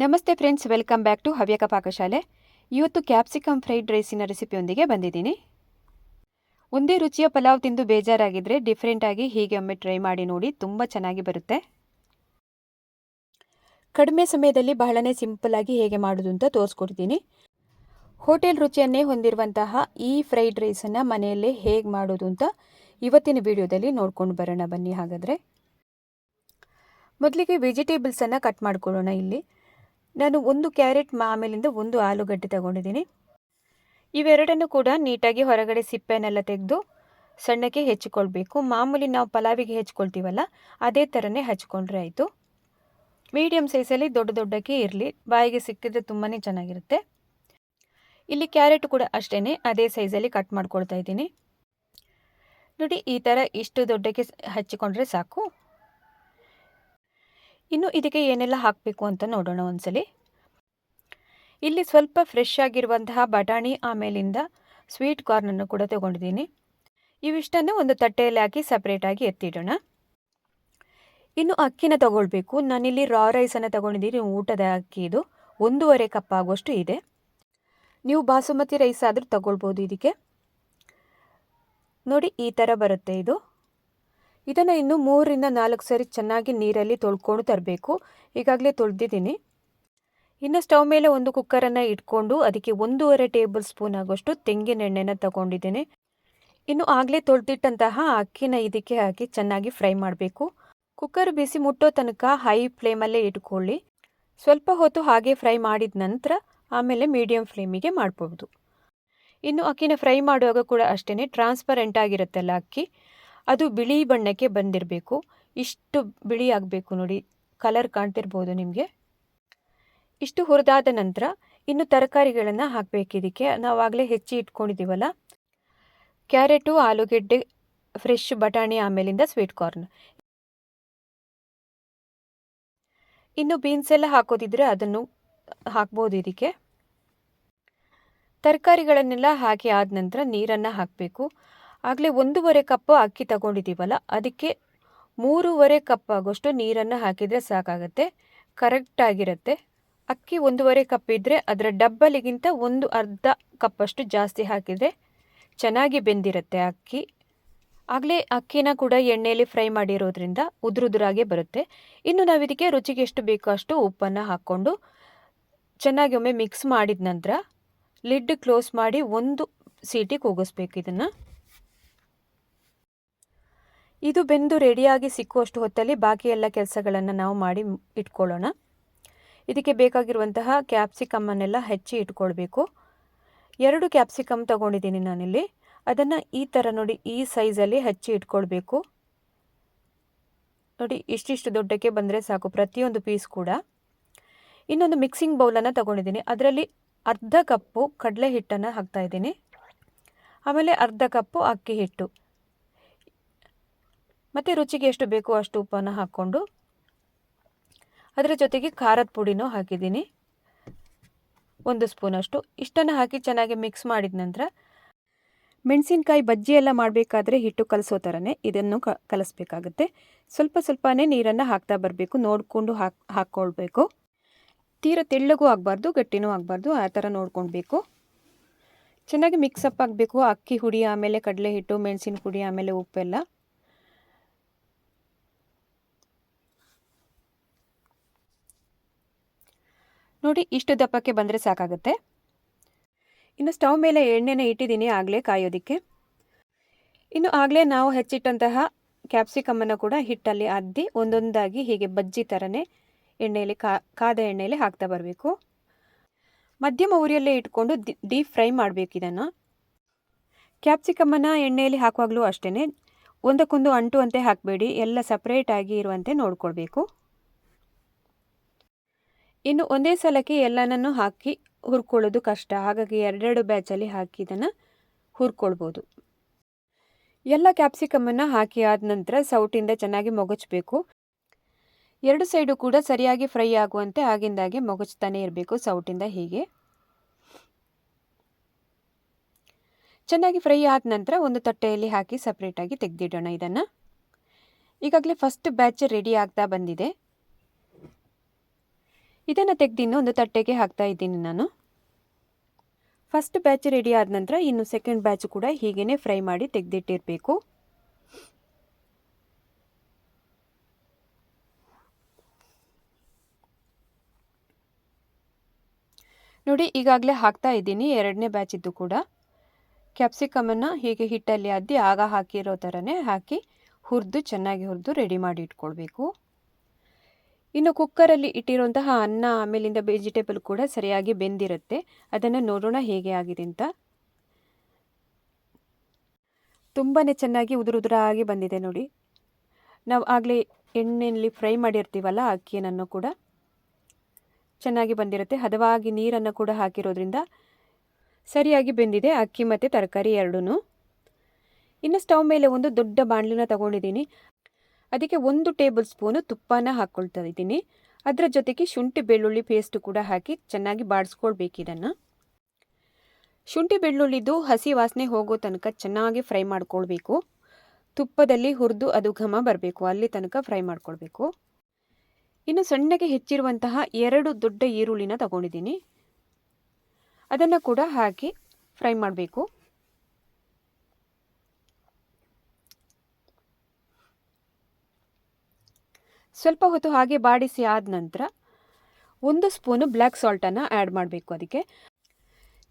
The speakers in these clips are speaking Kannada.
ನಮಸ್ತೆ friends, welcome back to Havyaka ಪಾಕಶಾಲೆ. ಇವತ್ತು ಕ್ಯಾಪ್ಸಿಕಮ್ ಫ್ರೈಡ್ ರೈಸಿನ ರೆಸಿಪಿಯೊಂದಿಗೆ ಬಂದಿದ್ದೀನಿ. ಒಂದೇ ರುಚಿಯ ಪಲಾವ್ ತಿಂದು ಬೇಜಾರಾಗಿದ್ದರೆ ಡಿಫ್ರೆಂಟಾಗಿ ಹೀಗೆ ಒಮ್ಮೆ ಟ್ರೈ ಮಾಡಿ ನೋಡಿ, ತುಂಬ ಚೆನ್ನಾಗಿ ಬರುತ್ತೆ. ಕಡಿಮೆ ಸಮಯದಲ್ಲಿ ಬಹಳನೇ ಸಿಂಪಲ್ಲಾಗಿ ಹೇಗೆ ಮಾಡೋದು ಅಂತ ತೋರಿಸ್ಕೊಡ್ತೀನಿ. ಹೋಟೆಲ್ ರುಚಿಯನ್ನೇ ಹೊಂದಿರುವಂತಹ ಈ ಫ್ರೈಡ್ ರೈಸನ್ನು ಮನೆಯಲ್ಲೇ ಹೇಗೆ ಮಾಡೋದು ಅಂತ ಇವತ್ತಿನ ವಿಡಿಯೋದಲ್ಲಿ ನೋಡ್ಕೊಂಡು ಬರೋಣ ಬನ್ನಿ. ಹಾಗಾದರೆ ಮೊದಲಿಗೆ ವೆಜಿಟೇಬಲ್ಸನ್ನು ಕಟ್ ಮಾಡ್ಕೊಳ್ಳೋಣ. ಇಲ್ಲಿ ನಾನು ಒಂದು ಕ್ಯಾರೆಟ್ ಆಮೇಲಿಂದ ಒಂದು ಆಲೂಗಡ್ಡೆ ತಗೊಂಡಿದ್ದೀನಿ. ಇವೆರಡನ್ನು ಕೂಡ ನೀಟಾಗಿ ಹೊರಗಡೆ ಸಿಪ್ಪೆನೆಲ್ಲ ತೆಗೆದು ಸಣ್ಣಕ್ಕೆ ಹೆಚ್ಚಿಕೊಳ್ಬೇಕು. ಮಾಮೂಲಿ ನಾವು ಪಲಾವಿಗೆ ಹೆಚ್ಕೊಳ್ತೀವಲ್ಲ ಅದೇ ಥರನೇ ಹಚ್ಕೊಂಡ್ರೆ ಆಯಿತು. ಮೀಡಿಯಮ್ ಸೈಜಲ್ಲಿ ದೊಡ್ಡ ದೊಡ್ಡಕ್ಕೆ ಇರಲಿ, ಬಾಯಿಗೆ ಸಿಕ್ಕಿದ್ರೆ ತುಂಬಾ ಚೆನ್ನಾಗಿರುತ್ತೆ. ಇಲ್ಲಿ ಕ್ಯಾರೆಟ್ ಕೂಡ ಅಷ್ಟೇ ಅದೇ ಸೈಜಲ್ಲಿ ಕಟ್ ಮಾಡ್ಕೊಳ್ತಾ ಇದ್ದೀನಿ. ನೋಡಿ, ಈ ಥರ ಇಷ್ಟು ದೊಡ್ಡಕ್ಕೆ ಹಚ್ಚಿಕೊಂಡ್ರೆ ಸಾಕು. ಇನ್ನು ಇದಕ್ಕೆ ಏನೆಲ್ಲ ಹಾಕಬೇಕು ಅಂತ ನೋಡೋಣ ಒಂದ್ಸಲಿ. ಇಲ್ಲಿ ಸ್ವಲ್ಪ ಫ್ರೆಶ್ ಆಗಿರುವಂತಹ ಬಟಾಣಿ ಆಮೇಲಿಂದ ಸ್ವೀಟ್ ಕಾರ್ನನ್ನು ಕೂಡ ತಗೊಂಡಿದ್ದೀನಿ. ಇವಿಷ್ಟನ್ನು ಒಂದು ತಟ್ಟೆಯಲ್ಲಿ ಹಾಕಿ ಸಪ್ರೇಟಾಗಿ ಎತ್ತಿಡೋಣ. ಇನ್ನು ಅಕ್ಕಿನ ತಗೊಳ್ಬೇಕು. ನಾನಿಲ್ಲಿ ರಾ ರೈಸನ್ನು ತಗೊಂಡಿದ್ದೀನಿ, ಊಟದ ಅಕ್ಕಿ. ಇದು 1.5 ಕಪ್ ಆಗುವಷ್ಟು ಇದೆ. ನೀವು ಬಾಸುಮತಿ ರೈಸ್ ಆದರೂ ತಗೊಳ್ಬೋದು. ಇದಕ್ಕೆ ನೋಡಿ ಈ ಥರ ಬರುತ್ತೆ ಇದು. ಇದನ್ನು ಇನ್ನು 3 ರಿಂದ 4 ಸರಿ ಚೆನ್ನಾಗಿ ನೀರಲ್ಲಿ ತೊಳ್ಕೊಂಡು ತರಬೇಕು. ಈಗಾಗಲೇ ತೊಳೆದಿದ್ದೀನಿ. ಇನ್ನು ಸ್ಟವ್ ಮೇಲೆ ಒಂದು ಕುಕ್ಕರನ್ನು ಇಟ್ಕೊಂಡು ಅದಕ್ಕೆ 1.5 ಟೇಬಲ್ ಸ್ಪೂನ್ ಆಗುವಷ್ಟು ತೆಂಗಿನ ಎಣ್ಣೆನ ತಗೊಂಡಿದ್ದೀನಿ. ಇನ್ನು ಆಗಲೇ ತೊಳೆದಿಟ್ಟಂತಹ ಅಕ್ಕಿನ ಇದಕ್ಕೆ ಹಾಕಿ ಚೆನ್ನಾಗಿ ಫ್ರೈ ಮಾಡಬೇಕು. ಕುಕ್ಕರ್ ಬಿಸಿ ಮುಟ್ಟೋ ತನಕ ಹೈ ಫ್ಲೇಮಲ್ಲೇ ಇಟ್ಕೊಳ್ಳಿ. ಸ್ವಲ್ಪ ಹೊತ್ತು ಹಾಗೆ ಫ್ರೈ ಮಾಡಿದ ನಂತರ ಆಮೇಲೆ ಮೀಡಿಯಮ್ ಫ್ಲೇಮಿಗೆ ಮಾಡ್ಬೋದು. ಇನ್ನು ಅಕ್ಕಿನ ಫ್ರೈ ಮಾಡುವಾಗ ಕೂಡ ಅಷ್ಟೇ, ಟ್ರಾನ್ಸ್ಪರೆಂಟ್ ಆಗಿರುತ್ತಲ್ಲ ಅಕ್ಕಿ, ಅದು ಬಿಳಿ ಬಣ್ಣಕ್ಕೆ ಬಂದಿರಬೇಕು. ಇಷ್ಟು ಬಿಳಿ ಆಗಬೇಕು. ನೋಡಿ, ಕಲರ್ ಕಾಣ್ತಿರ್ಬೋದು ನಿಮಗೆ. ಇಷ್ಟು ಹುರಿದಾದ ನಂತರ ಇನ್ನು ತರಕಾರಿಗಳನ್ನು ಹಾಕಬೇಕು. ಇದಕ್ಕೆ ನಾವಾಗಲೇ ಹೆಚ್ಚಿ ಇಟ್ಕೊಂಡಿದ್ದೀವಲ್ಲ, ಕ್ಯಾರೆಟು, ಆಲೂಗೆಡ್ಡೆ, ಫ್ರೆಶ್ ಬಟಾಣಿ ಆಮೇಲಿಂದ ಸ್ವೀಟ್ ಕಾರ್ನ್. ಇನ್ನು ಬೀನ್ಸ್ ಎಲ್ಲ ಹಾಕೋದಿದ್ರೆ ಅದನ್ನು ಹಾಕ್ಬೋದು. ಇದಕ್ಕೆ ತರಕಾರಿಗಳನ್ನೆಲ್ಲ ಹಾಕಿ ಆದ ನಂತರ ನೀರನ್ನು ಹಾಕಬೇಕು. ಆಗಲೇ 1.5 ಕಪ್ ಅಕ್ಕಿ ತಗೊಂಡಿದ್ದೀವಲ್ಲ, ಅದಕ್ಕೆ 3.5 ಕಪ್ ಆಗೋಷ್ಟು ನೀರನ್ನು ಹಾಕಿದರೆ ಸಾಕಾಗುತ್ತೆ. ಕರೆಕ್ಟಾಗಿರುತ್ತೆ. ಅಕ್ಕಿ 1.5 ಕಪ್ ಇದ್ದರೆ ಅದರ ಡಬ್ಬಲಿಗಿಂತ ಒಂದು ಅರ್ಧ ಕಪ್ಪಷ್ಟು ಜಾಸ್ತಿ ಹಾಕಿದರೆ ಚೆನ್ನಾಗಿ ಬೆಂದಿರುತ್ತೆ ಅಕ್ಕಿ. ಆಗಲೇ ಅಕ್ಕಿನ ಕೂಡ ಎಣ್ಣೆಯಲ್ಲಿ ಫ್ರೈ ಮಾಡಿರೋದ್ರಿಂದ ಉದುರುದುರಾಗೆ ಬರುತ್ತೆ. ಇನ್ನು ನಾವು ಇದಕ್ಕೆ ರುಚಿಗೆ ಎಷ್ಟು ಬೇಕೋ ಅಷ್ಟು ಉಪ್ಪನ್ನು ಹಾಕ್ಕೊಂಡು ಚೆನ್ನಾಗಿ ಒಮ್ಮೆ ಮಿಕ್ಸ್ ಮಾಡಿದ ನಂತರ ಲಿಡ್ ಕ್ಲೋಸ್ ಮಾಡಿ 1 ಸೀಟಿ ಕೂಗಿಸ್ಬೇಕು ಇದನ್ನು. ಇದು ಬೆಂದು ರೆಡಿಯಾಗಿ ಸಿಕ್ಕುವಷ್ಟು ಹೊತ್ತಲ್ಲಿ ಬಾಕಿ ಎಲ್ಲ ಕೆಲಸಗಳನ್ನು ನಾವು ಮಾಡಿ ಇಟ್ಕೊಳ್ಳೋಣ. ಇದಕ್ಕೆ ಬೇಕಾಗಿರುವಂತಹ ಕ್ಯಾಪ್ಸಿಕಮ್ಮನ್ನೆಲ್ಲ ಹೆಚ್ಚಿ ಇಟ್ಕೊಳ್ಬೇಕು. 2 ಕ್ಯಾಪ್ಸಿಕಮ್ ತಗೊಂಡಿದ್ದೀನಿ ನಾನಿಲ್ಲಿ. ಅದನ್ನು ಈ ಥರ ನೋಡಿ, ಈ ಸೈಜಲ್ಲಿ ಹೆಚ್ಚಿ ಇಟ್ಕೊಳ್ಬೇಕು. ನೋಡಿ, ಇಷ್ಟಿಷ್ಟು ದೊಡ್ಡಕ್ಕೆ ಬಂದರೆ ಸಾಕು ಪ್ರತಿಯೊಂದು ಪೀಸ್ ಕೂಡ. ಇನ್ನೊಂದು ಮಿಕ್ಸಿಂಗ್ ಬೌಲನ್ನು ತಗೊಂಡಿದ್ದೀನಿ. ಅದರಲ್ಲಿ ಅರ್ಧ ಕಪ್ಪು ಕಡಲೆ ಹಿಟ್ಟನ್ನು ಹಾಕ್ತಾಯಿದ್ದೀನಿ. ಆಮೇಲೆ ಅರ್ಧ ಕಪ್ಪು ಅಕ್ಕಿ ಹಿಟ್ಟು, ಮತ್ತು ರುಚಿಗೆ ಎಷ್ಟು ಬೇಕೋ ಅಷ್ಟು ಉಪ್ಪನ್ನು ಹಾಕ್ಕೊಂಡು ಅದರ ಜೊತೆಗೆ ಖಾರದ ಪುಡಿನೂ ಹಾಕಿದ್ದೀನಿ 1 ಸ್ಪೂನಷ್ಟು. ಇಷ್ಟನ್ನು ಹಾಕಿ ಚೆನ್ನಾಗಿ ಮಿಕ್ಸ್ ಮಾಡಿದ ನಂತರ ಮೆಣಸಿನ್ಕಾಯಿ ಬಜ್ಜಿ ಎಲ್ಲ ಮಾಡಬೇಕಾದ್ರೆ ಹಿಟ್ಟು ಕಲಸೋ ಥರನೇ ಇದನ್ನು ಕಲಿಸ್ಬೇಕಾಗುತ್ತೆ. ಸ್ವಲ್ಪ ಸ್ವಲ್ಪನೇ ನೀರನ್ನು ಹಾಕ್ತಾ ಬರಬೇಕು. ನೋಡಿಕೊಂಡು ಹಾಕ್ಕೊಳ್ಬೇಕು. ತೀರ ತೆಳ್ಳಗೂ ಆಗಬಾರ್ದು, ಗಟ್ಟಿನೂ ಆಗಬಾರ್ದು, ಆ ಥರ ನೋಡ್ಕೊಳ್ಬೇಕು. ಚೆನ್ನಾಗಿ ಮಿಕ್ಸಪ್ ಆಗಬೇಕು. ಅಕ್ಕಿ ಹುಡಿ ಆಮೇಲೆ ಕಡಲೆ ಹಿಟ್ಟು, ಮೆಣಸಿನ ಪುಡಿ ಆಮೇಲೆ ಉಪ್ಪೆಲ್ಲ. ನೋಡಿ, ಇಷ್ಟು ದಪ್ಪಕ್ಕೆ ಬಂದರೆ ಸಾಕಾಗುತ್ತೆ. ಇನ್ನು ಸ್ಟವ್ ಮೇಲೆ ಎಣ್ಣೆನ ಇಟ್ಟಿದ್ದೀನಿ ಆಗಲೇ ಕಾಯೋದಕ್ಕೆ. ಇನ್ನು ಆಗಲೇ ನಾವು ಹೆಚ್ಚಿಟ್ಟಂತಹ ಕ್ಯಾಪ್ಸಿಕಮ್ಮನ್ನು ಕೂಡ ಹಿಟ್ಟಲ್ಲಿ ಅದ್ದಿ ಒಂದೊಂದಾಗಿ ಹೀಗೆ ಬಜ್ಜಿ ಥರನೇ ಎಣ್ಣೆಯಲ್ಲಿ ಕಾದ ಎಣ್ಣೆಯಲ್ಲಿ ಹಾಕ್ತಾ ಬರಬೇಕು. ಮಧ್ಯಮ ಉರಿಯಲ್ಲೇ ಇಟ್ಕೊಂಡು ಡೀಪ್ ಫ್ರೈ ಮಾಡಬೇಕು ಇದನ್ನು. ಕ್ಯಾಪ್ಸಿಕಮ್ಮನ್ನು ಎಣ್ಣೆಯಲ್ಲಿ ಹಾಕುವಾಗಲೂ ಅಷ್ಟೇ, ಒಂದಕ್ಕೊಂದು ಅಂಟುವಂತೆ ಹಾಕಬೇಡಿ, ಎಲ್ಲ ಸಪ್ರೇಟಾಗಿ ಇರುವಂತೆ ನೋಡ್ಕೊಳ್ಬೇಕು. ಇನ್ನು ಒಂದೇ ಸಲಕ್ಕೆ ಎಲ್ಲನೂ ಹಾಕಿ ಹುರ್ಕೊಳ್ಳೋದು ಕಷ್ಟ, ಹಾಗಾಗಿ 2 ಬ್ಯಾಚಲ್ಲಿ ಹಾಕಿ ಇದನ್ನು ಹುರ್ಕೊಳ್ಬೋದು. ಎಲ್ಲ ಕ್ಯಾಪ್ಸಿಕಮನ್ನು ಹಾಕಿ ಆದ ನಂತರ ಸೌಟಿಂದ ಚೆನ್ನಾಗಿ ಮೊಗಚಬೇಕು. 2 ಸೈಡು ಕೂಡ ಸರಿಯಾಗಿ ಫ್ರೈ ಆಗುವಂತೆ ಆಗಿಂದಾಗೆ ಮೊಗಚ್ತಾನೆ ಇರಬೇಕು ಸೌಟಿಂದ. ಹೀಗೆ ಚೆನ್ನಾಗಿ ಫ್ರೈ ಆದ ನಂತರ ಒಂದು ತಟ್ಟೆಯಲ್ಲಿ ಹಾಕಿ ಸಪ್ರೇಟಾಗಿ ತೆಗೆದಿಡೋಣ ಇದನ್ನು. ಈಗಾಗಲೇ ಫಸ್ಟ್ ಬ್ಯಾಚ್ ರೆಡಿ ಆಗ್ತಾ ಬಂದಿದೆ. ಇದನ್ನು ತೆಗೆದು ಇನ್ನೊಂದು ತಟ್ಟೆಗೆ ಹಾಕ್ತಾ ಇದ್ದೀನಿ ನಾನು. ಫಸ್ಟ್ ಬ್ಯಾಚ್ ರೆಡಿ ಆದ ನಂತರ ಇನ್ನು ಸೆಕೆಂಡ್ ಬ್ಯಾಚ್ ಕೂಡ ಹೀಗೇ ಫ್ರೈ ಮಾಡಿ ತೆಗೆದಿಟ್ಟಿರಬೇಕು. ನೋಡಿ ಈಗಾಗಲೇ ಹಾಕ್ತಾ ಇದ್ದೀನಿ ಎರಡನೇ ಬ್ಯಾಚಿದ್ದು ಕೂಡ. ಕ್ಯಾಪ್ಸಿಕಮನ್ನು ಹೀಗೆ ಹಿಟ್ಟಲ್ಲಿ ಅದ್ದಿ ಆಗ ಹಾಕಿರೋ ಥರನೇ ಹಾಕಿ ಚೆನ್ನಾಗಿ ಹುರಿದು ರೆಡಿ ಮಾಡಿ ಇಟ್ಕೊಳ್ಬೇಕು. ಇನ್ನು ಕುಕ್ಕರಲ್ಲಿ ಇಟ್ಟಿರುವಂತಹ ಅನ್ನ ಆಮೇಲಿಂದ ವೆಜಿಟೇಬಲ್ ಕೂಡ ಸರಿಯಾಗಿ ಬೆಂದಿರುತ್ತೆ. ಅದನ್ನು ನೋಡೋಣ ಹೇಗೆ ಆಗಿದೆ ಅಂತ. ತುಂಬಾ ಚೆನ್ನಾಗಿ ಉದುರುದುರಾಗಿ ಬಂದಿದೆ ನೋಡಿ. ನಾವು ಆಗಲೇ ಎಣ್ಣೆಯಲ್ಲಿ ಫ್ರೈ ಮಾಡಿರ್ತೀವಲ್ಲ ಅಕ್ಕಿಯನ್ನು ಕೂಡ ಚೆನ್ನಾಗಿ ಬಂದಿರುತ್ತೆ. ಹದವಾಗಿ ನೀರನ್ನು ಕೂಡ ಹಾಕಿರೋದ್ರಿಂದ ಸರಿಯಾಗಿ ಬೆಂದಿದೆ ಅಕ್ಕಿ ಮತ್ತು ತರಕಾರಿ ಎರಡೂ. ಇನ್ನು ಸ್ಟವ್ ಮೇಲೆ ಒಂದು ದೊಡ್ಡ ಬಾಣಲಿನ ತಗೊಂಡಿದ್ದೀನಿ. ಅದಕ್ಕೆ 1 ಟೇಬಲ್ ಸ್ಪೂನು ತುಪ್ಪನ ಹಾಕ್ಕೊಳ್ತಾ ಇದ್ದೀನಿ. ಅದರ ಜೊತೆಗೆ ಶುಂಠಿ ಬೆಳ್ಳುಳ್ಳಿ ಪೇಸ್ಟ್ ಕೂಡ ಹಾಕಿ ಚೆನ್ನಾಗಿ ಬಾಡಿಸ್ಕೊಳ್ಬೇಕು ಇದನ್ನು. ಶುಂಠಿ ಬೆಳ್ಳುಳ್ಳಿದು ಹಸಿ ವಾಸನೆ ಹೋಗೋ ತನಕ ಚೆನ್ನಾಗಿ ಫ್ರೈ ಮಾಡ್ಕೊಳ್ಬೇಕು. ತುಪ್ಪದಲ್ಲಿ ಹುರಿದು ಅದು ಘಮ ಬರಬೇಕು, ಅಲ್ಲಿ ತನಕ ಫ್ರೈ ಮಾಡ್ಕೊಳ್ಬೇಕು. ಇನ್ನು ಸಣ್ಣಗೆ ಹೆಚ್ಚಿರುವಂತಹ 2 ದೊಡ್ಡ ಈರುಳ್ಳಿನ ತಗೊಂಡಿದ್ದೀನಿ. ಅದನ್ನು ಕೂಡ ಹಾಕಿ ಫ್ರೈ ಮಾಡಬೇಕು. ಸ್ವಲ್ಪ ಹೊತ್ತು ಹಾಗೆ ಬಾಡಿಸಿ ಆದ ನಂತರ 1 ಸ್ಪೂನು ಬ್ಲ್ಯಾಕ್ ಸಾಲ್ಟನ್ನು ಆ್ಯಡ್ ಮಾಡಬೇಕು. ಅದಕ್ಕೆ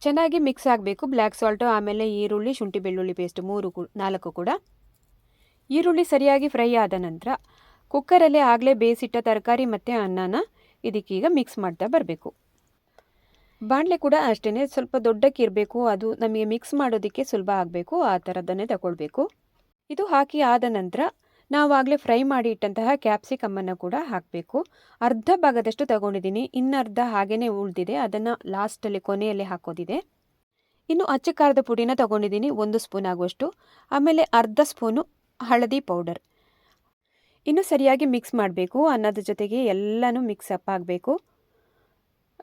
ಚೆನ್ನಾಗಿ ಮಿಕ್ಸ್ ಆಗಬೇಕು. ಬ್ಲ್ಯಾಕ್ ಸಾಲ್ಟು ಆಮೇಲೆ ಈರುಳ್ಳಿ, ಶುಂಠಿ ಬೆಳ್ಳುಳ್ಳಿ ಪೇಸ್ಟ್ 4 ಕೂಡ. ಈರುಳ್ಳಿ ಸರಿಯಾಗಿ ಫ್ರೈ ಆದ ನಂತರ ಕುಕ್ಕರಲ್ಲೇ ಆಗಲೇ ಬೇಯಿಸಿಟ್ಟ ತರಕಾರಿ ಮತ್ತು ಅನ್ನನ ಇದಕ್ಕೀಗ ಮಿಕ್ಸ್ ಮಾಡ್ತಾ ಬರಬೇಕು. ಬಾಣಲೆ ಕೂಡ ಅಷ್ಟೇ ಸ್ವಲ್ಪ ದೊಡ್ಡಕ್ಕೆ ಇರಬೇಕು. ಅದು ನಮಗೆ ಮಿಕ್ಸ್ ಮಾಡೋದಕ್ಕೆ ಸುಲಭ ಆಗಬೇಕು, ಆ ಥರದನ್ನೇ ತಗೊಳ್ಬೇಕು. ಇದು ಹಾಕಿ ಆದ ನಂತರ ನಾವಾಗಲೇ ಫ್ರೈ ಮಾಡಿ ಇಟ್ಟಂತಹ ಕ್ಯಾಪ್ಸಿಕಮ್ಮನ್ನು ಕೂಡ ಹಾಕಬೇಕು. ಅರ್ಧ ಭಾಗದಷ್ಟು ತಗೊಂಡಿದ್ದೀನಿ, ಇನ್ನರ್ಧ ಹಾಗೇ ಉಳಿದಿದೆ. ಅದನ್ನು ಲಾಸ್ಟಲ್ಲಿ ಕೊನೆಯಲ್ಲಿ ಹಾಕೋದಿದೆ. ಇನ್ನು ಅಚ್ಚ ಖಾರದ ಪುಡಿನ ತಗೊಂಡಿದ್ದೀನಿ 1 ಸ್ಪೂನ್ ಆಗುವಷ್ಟು. ಆಮೇಲೆ ಅರ್ಧ ಸ್ಪೂನು ಹಳದಿ ಪೌಡರ್. ಇನ್ನು ಸರಿಯಾಗಿ ಮಿಕ್ಸ್ ಮಾಡಬೇಕು. ಅನ್ನದ ಜೊತೆಗೆ ಎಲ್ಲನೂ ಮಿಕ್ಸ್ ಅಪ್ ಆಗಬೇಕು.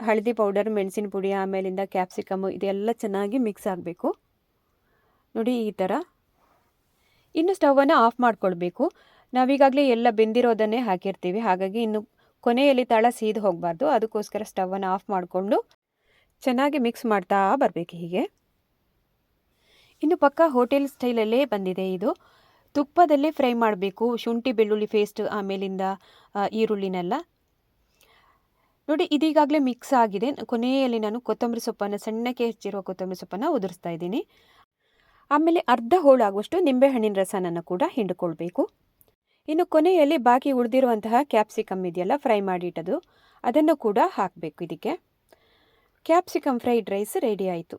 ಹಳದಿ ಪೌಡರ್, ಮೆಣಸಿನ ಪುಡಿ, ಆಮೇಲಿಂದ ಕ್ಯಾಪ್ಸಿಕಮ್ಮು ಇದೆಲ್ಲ ಚೆನ್ನಾಗಿ ಮಿಕ್ಸ್ ಆಗಬೇಕು ನೋಡಿ ಈ ಥರ. ಇನ್ನು ಸ್ಟವನ್ನು ಆಫ್ ಮಾಡ್ಕೊಳ್ಬೇಕು. ನಾವೀಗಾಗಲೇ ಎಲ್ಲ ಬೆಂದಿರೋದನ್ನೇ ಹಾಕಿರ್ತೀವಿ, ಹಾಗಾಗಿ ಇನ್ನು ಕೊನೆಯಲ್ಲಿ ತಳ ಸೀದು ಹೋಗಬಾರ್ದು. ಅದಕ್ಕೋಸ್ಕರ ಸ್ಟವನ್ನು ಆಫ್ ಮಾಡಿಕೊಂಡು ಚೆನ್ನಾಗಿ ಮಿಕ್ಸ್ ಮಾಡ್ತಾ ಬರಬೇಕು ಹೀಗೆ. ಇನ್ನು ಪಕ್ಕ ಹೋಟೆಲ್ ಸ್ಟೈಲಲ್ಲೇ ಬಂದಿದೆ ಇದು. ತುಪ್ಪದಲ್ಲೇ ಫ್ರೈ ಮಾಡಬೇಕು ಶುಂಠಿ ಬೆಳ್ಳುಳ್ಳಿ ಪೇಸ್ಟ್ ಆಮೇಲಿಂದ ಈರುಳ್ಳಿನೆಲ್ಲ. ನೋಡಿ ಇದೀಗಾಗಲೇ ಮಿಕ್ಸ್ ಆಗಿದೆ. ಕೊನೆಯಲ್ಲಿ ನಾನು ಕೊತ್ತಂಬರಿ ಸೊಪ್ಪನ್ನು ಸಣ್ಣಕ್ಕೆ ಹೆಚ್ಚಿರುವ ಕೊತ್ತಂಬರಿ ಸೊಪ್ಪನ್ನು ಉದುರಿಸ್ತಾ ಇದ್ದೀನಿ. ಆಮೇಲೆ ಅರ್ಧ ಹೋಳಾಗುವಷ್ಟು ನಿಂಬೆಹಣ್ಣಿನ ರಸನನ್ನು ಕೂಡ ಹಿಂಡ್ಕೊಳ್ಬೇಕು. ಇನ್ನು ಕೊನೆಯಲ್ಲಿ ಬಾಕಿ ಉಳಿದಿರುವಂತಹ ಕ್ಯಾಪ್ಸಿಕಮ್ ಇದೆಯಲ್ಲ ಫ್ರೈ ಮಾಡಿಟ್ಟದು, ಅದನ್ನು ಕೂಡ ಹಾಕಬೇಕು ಇದಕ್ಕೆ. ಕ್ಯಾಪ್ಸಿಕಮ್ ಫ್ರೈಡ್ ರೈಸ್ ರೆಡಿ ಆಯಿತು.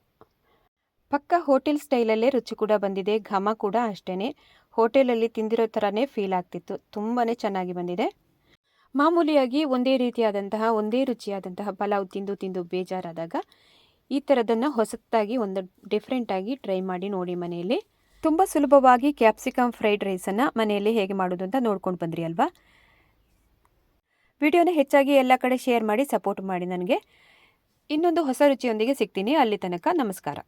ಪಕ್ಕ ಹೋಟೆಲ್ ಸ್ಟೈಲಲ್ಲೇ ರುಚಿ ಕೂಡ ಬಂದಿದೆ. ಘಮ ಕೂಡ ಅಷ್ಟೇ ಹೋಟೆಲಲ್ಲಿ ತಿಂದಿರೋ ಥರನೇ ಫೀಲ್ ಆಗ್ತಿತ್ತು. ತುಂಬಾ ಚೆನ್ನಾಗಿ ಬಂದಿದೆ. ಮಾಮೂಲಿಯಾಗಿ ಒಂದೇ ರುಚಿಯಾದಂತಹ ಪಲಾವ್ ತಿಂದು ಬೇಜಾರಾದಾಗ ಈ ಥರದನ್ನು ಹೊಸತಾಗಿ ಒಂದು ಡಿಫ್ರೆಂಟಾಗಿ ಟ್ರೈ ಮಾಡಿ ನೋಡಿ ಮನೆಯಲ್ಲಿ. ತುಂಬ ಸುಲಭವಾಗಿ ಕ್ಯಾಪ್ಸಿಕಮ್ ಫ್ರೈಡ್ ರೈಸನ್ನು ಮನೆಯಲ್ಲಿ ಹೇಗೆ ಮಾಡೋದು ಅಂತ ನೋಡ್ಕೊಂಡು ಬಂದ್ರಿ ಅಲ್ವಾ. ವಿಡಿಯೋನ ಹೆಚ್ಚಾಗಿ ಎಲ್ಲ ಕಡೆ ಶೇರ್ ಮಾಡಿ ಸಪೋರ್ಟ್ ಮಾಡಿ ನನಗೆ. ಇನ್ನೊಂದು ಹೊಸ ರುಚಿಯೊಂದಿಗೆ ಸಿಗ್ತೀನಿ. ಅಲ್ಲಿ ತನಕ ನಮಸ್ಕಾರ.